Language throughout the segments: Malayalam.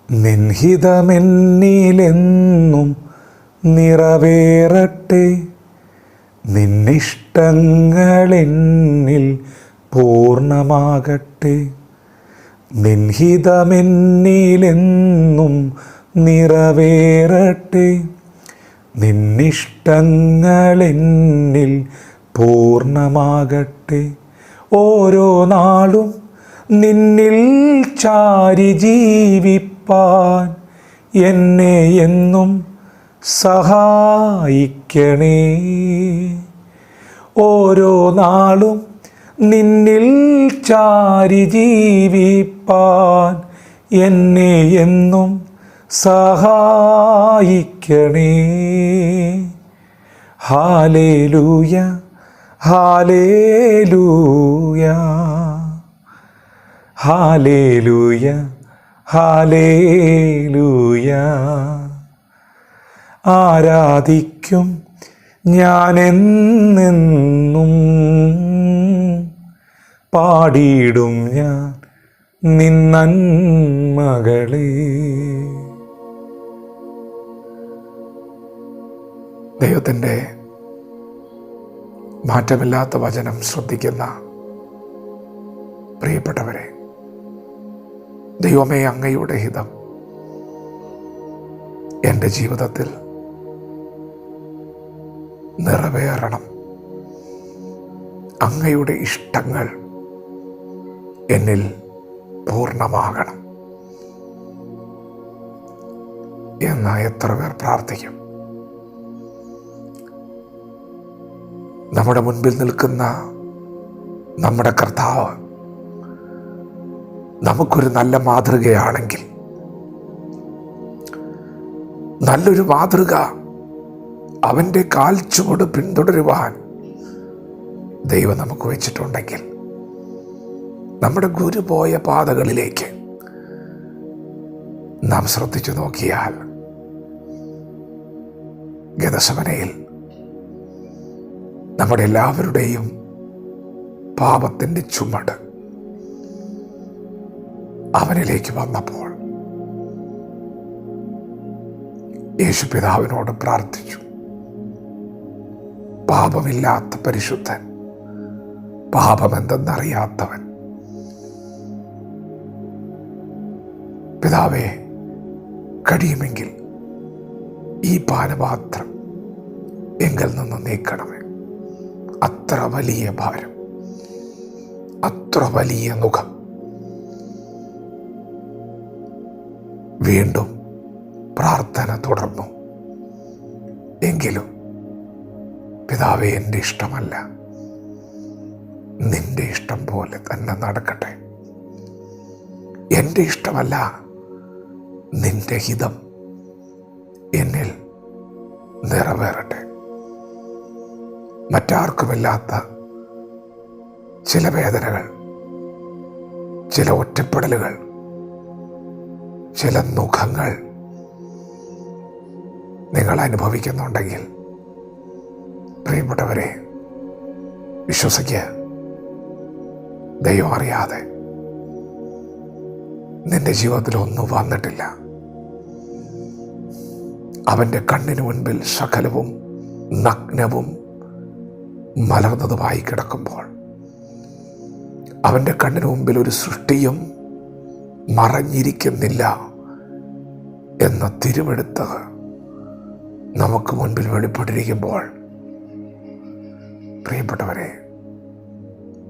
നിൻഹിതമെന്നിലെന്നും നിറവേറട്ടെ, നിന്നിഷ്ടങ്ങളെന്നിൽ പൂർണ്ണമാകട്ടെ. നിൻഹിതമെന്നിലെന്നും നിറവേറട്ടെ, നിന്നിഷ്ടങ്ങളെന്നിൽ പൂർണ്ണമാകട്ടെ. ഓരോ നാളും നിന്നിൽ ചാരി ജീവിപ്പാൻ എന്നെ എന്നും സഹായിക്കണേ. ഓരോ നാളും നിന്നിൽ ചാരി ജീവിപ്പാൻ എന്നെ എന്നും സഹായിക്കണേ. Hallelujah, hallelujah, hallelujah, hallelujah. ആരാധിക്കും ഞാനെന്നെന്നും, പാടിയിടും ഞാൻ നിൻ നന്മകളെ. ദൈവത്തിൻ്റെ മാറ്റമില്ലാത്ത വചനം ശ്രദ്ധിക്കുന്ന പ്രിയപ്പെട്ടവരെ, ദൈവമേ, അങ്ങയുടെ ഹിതം എൻ്റെ ജീവിതത്തിൽ നിറവേറണം. അങ്ങയുടെ ഇഷ്ടങ്ങൾ എന്നിൽ പൂർണ്ണമാകണം എന്ന് എത്ര പേർ പ്രാർത്ഥിക്കും? നമ്മുടെ മുൻപിൽ നിൽക്കുന്ന നമ്മുടെ കർത്താവ് നമുക്കൊരു നല്ല മാതൃകയാണെങ്കിൽ, നല്ലൊരു മാതൃക അവൻ്റെ കാൽ ചുവട് പിന്തുടരുവാൻ ദൈവം നമുക്ക് വെച്ചിട്ടുണ്ടെങ്കിൽ, നമ്മുടെ ഗുരു പോയ പാതകളിലേക്ക് നാം ശ്രദ്ധിച്ചു നോക്കിയാൽ, ഗെത്സമനയിൽ നമ്മുടെ എല്ലാവരുടെയും പാപത്തിൻ്റെ ചുമട് അവനിലേക്ക് വന്നപ്പോൾ യേശു പിതാവിനോട് പ്രാർത്ഥിച്ചു. പാപമില്ലാത്ത പരിശുദ്ധൻ, പാപമെന്തെന്നറിയാത്തവൻ, പിതാവേ, കഴിയുമെങ്കിൽ ഈ പാനപാത്രം എങ്കിൽ നിന്ന് നീക്കണമേ. അത്ര വലിയ ഭാരം, അത്ര വലിയ മുഖം. വീണ്ടും പ്രാർത്ഥന തുടർന്നു. എങ്കിലും പിതാവേ, എൻ്റെ ഇഷ്ടമല്ല, നിന്റെ ഇഷ്ടം പോലെ തന്നെ നടക്കട്ടെ. എൻ്റെ ഇഷ്ടമല്ല, നിന്റെ ഹിതം എന്നിൽ നിറവേറട്ടെ. മറ്റാർക്കുമില്ലാത്ത ചില വേദനകൾ, ചില ഒറ്റപ്പെടലുകൾ, ചില ദുഃഖങ്ങൾ നിങ്ങൾ അനുഭവിക്കുന്നുണ്ടെങ്കിൽ, പ്രിയപ്പെട്ടവരെ, വിശ്വസിക്കുക. ദൈവം അറിയാതെ നിന്റെ ജീവിതത്തിൽ ഒന്നും വന്നിട്ടില്ല. അവൻ്റെ കണ്ണിന് മുൻപിൽ സകലവും നഗ്നവും മലർന്നതുമായി കിടക്കുമ്പോൾ, അവൻ്റെ കണ്ണിന് മുമ്പിൽ ഒരു സൃഷ്ടിയും മറഞ്ഞിരിക്കുന്നില്ല എന്ന തിരുവെടുത്ത് നമുക്ക് മുൻപിൽ വെളിപ്പെട്ടിരിക്കുമ്പോൾ, പ്രിയപ്പെട്ടവരെ,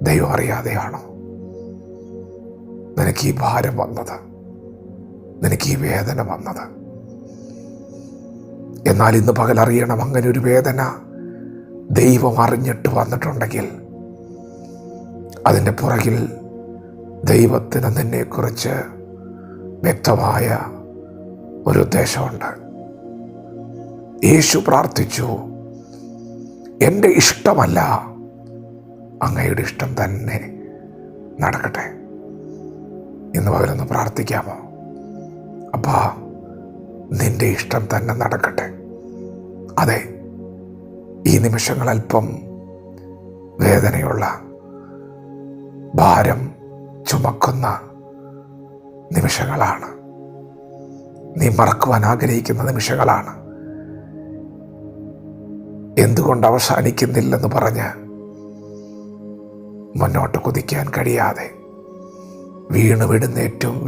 ദൈവം അറിയാതെയാണോ നിനക്ക് ഈ ഭാരം വന്നത്, നിനക്ക് ഈ വേദന വന്നത്? എന്നാൽ ഇന്ന് പകൽ അറിയണം, അങ്ങനെ ഒരു വേദന ദൈവം അറിഞ്ഞിട്ട് വന്നിട്ടുണ്ടെങ്കിൽ, അതിൻ്റെ പുറകിൽ ദൈവത്തിന് നിന്നെക്കുറിച്ച് വ്യക്തമായ ഒരു ഉദ്ദേശമുണ്ട്. യേശു പ്രാർത്ഥിച്ചു, എൻ്റെ ഇഷ്ടമല്ല, അങ്ങയുടെ ഇഷ്ടം തന്നെ നടക്കട്ടെ. ഇന്ന് പകലൊന്ന് പ്രാർത്ഥിക്കാമോ? അപ്പാ, നിന്റെ ഇഷ്ടം തന്നെ നടക്കട്ടെ. അതെ, ഈ നിമിഷങ്ങൾ അല്പം വേദനയുള്ള, ഭാരം ചുമക്കുന്ന നിമിഷങ്ങളാണ്. നീ മറക്കുവാൻ ആഗ്രഹിക്കുന്ന നിമിഷങ്ങളാണ്. എന്തുകൊണ്ട് അവസാനിക്കുന്നില്ലെന്ന് പറഞ്ഞ് മുന്നോട്ട് കുതിക്കാൻ കഴിയാതെ വീണുവിടുന്നേറ്റും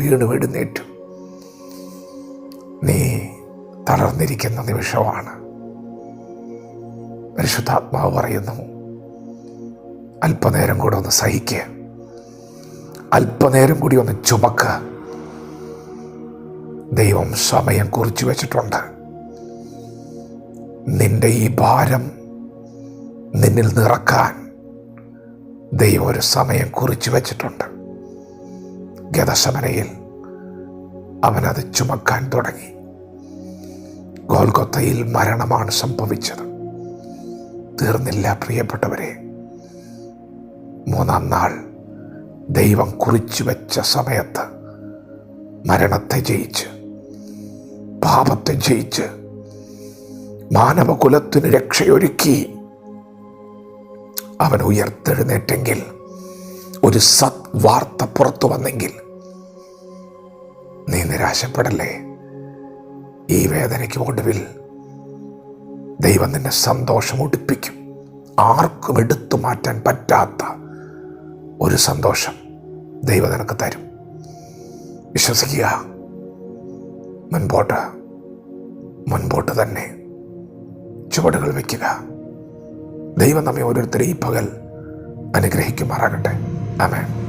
നീ തളർന്നിരിക്കുന്ന നിമിഷമാണ്. പരിശുദ്ധാത്മാവ് പറയുന്നു, അല്പനേരം കൂടെ ഒന്ന് സഹിക്കുക, അല്പനേരം കൂടി ഒന്ന് ചുമക്കുക. ദൈവം സമയം കുറിച്ചു വെച്ചിട്ടുണ്ട്. നിന്റെ ഈ ഭാരം നിന്നിൽ നിറക്കാൻ ദൈവം ഒരു സമയം കുറിച്ചു വെച്ചിട്ടുണ്ട്. ഗെത്സമനയിൽ അവനത് ചുമക്കാൻ തുടങ്ങി. ഗോൽഗൊത്തയിൽ മരണമാണ് സംഭവിച്ചത്. തീർന്നില്ല പ്രിയപ്പെട്ടവരെ. മൂന്നാം നാൾ ദൈവം കുറിച്ചു വെച്ച സമയത്ത് മരണത്തെ ജയിച്ച്, പാപത്തെ ജയിച്ച്, മാനവകുലത്തിന് രക്ഷയൊരുക്കി അവൻ ഉയർത്തെഴുന്നേറ്റെങ്കിൽ, ഒരു വാർത്ത പുറത്തു വന്നെങ്കിൽ, നീ നിരാശപ്പെടല്ലേ. ഈ വേദനയ്ക്ക് ഒടുവിൽ ദൈവം നിന്നെ സന്തോഷം ഉടുപ്പിക്കും. ആർക്കും എടുത്തു മാറ്റാൻ പറ്റാത്ത ഒരു സന്തോഷം ദൈവം നിനക്ക് തരും. വിശ്വസിക്കുക. മുൻപോട്ട് തന്നെ ചുവടുകൾ വയ്ക്കുക. ദൈവം നമ്മെ ഓരോരുത്തരെയും ഈ പകൽ അനുഗ്രഹിക്കുമാറാകട്ടെ. ആമേൻ.